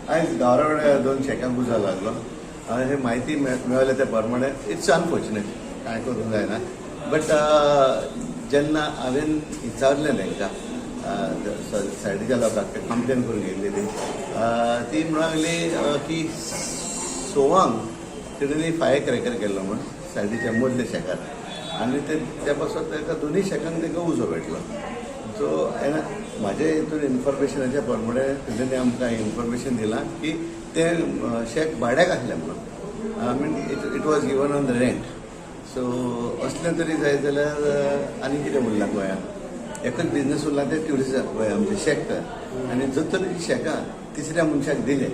आज गावरान 2 चॅकांक उजो लागलो आणि हे माहिती मिळाल्या त्या प्रमाणे इट्स अनफॉर्च्युनेट काय करूंक जायना बट जेन्ना हांवें विचारलें तांकां सायडीच्या लोकांक कंप्लेन करून गेल्ली ती म्हणली की सोवांक तेणी फायर क्रॅकर केल्लो म्हण सायडीच्या मदल्या शेकार आणि त्या पासून ताका दोनूय शेकांक ताका उजो भेटलो सो म्हाजे हितून इन्फॉर्मेशनाच्या प्रमाणे तेणी आमकां इन्फॉर्मेशन दिलां की ते शेक भाड्याक आसलें म्हणून I mean it was given on the rent so असलें तरी जाय जाल्यार आनी कितें उरलां गोंयांत एकच बिझनस उरला ते ट्युरिजम गोंय आमचे शेक आनी जर तर शेकां तिसऱ्या मनशाक दिले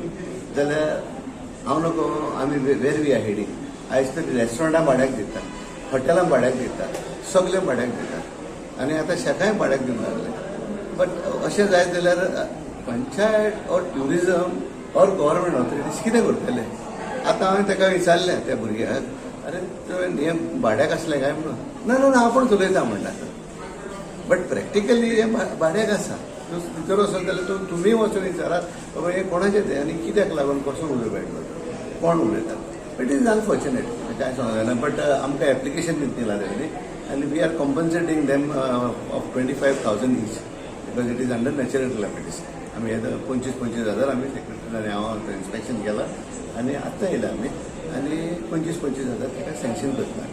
जाल्यार हांव नको आमी वेर वी आर हेडींग आयज तर रेस्टॉरंटां भाड्याक दितात हॉटेलां भाड्याक दितात सगळें भाड्याक दितात आनी आतां शेकांय भाड्याक दिवंक लागले बट अशें जायत जाल्यार panchayat or tourism or government authorities कितें करतले आतां हांवें ताका विचारलें त्या भुरग्याक अरे तुवें हें भाड्याक आसलें काय म्हणून ना ना ना हांव पण चलयता म्हणटा बट प्रॅक्टिकली हें भाड्याक आसा भितर वचत जाल्यार तुमी वचून विचारात बाबा हें कोणाचें तें आनी कित्याक लागून कसो उलो मेळटलो कोण उलयतात इट इज अनफॉर्च्युनेट काय सांगूंक जायना बट आमकां एप्लिकेशन दिलां तेणी आनी we are compensating them of 25,000 each because it is under natural calamities आमी 25,000 आमी सेक्रेटरी आनी हांव इन्स्पेक्शन केलां आनी आतां येयला आमी आनी 25,000 ताका सँक्शन करता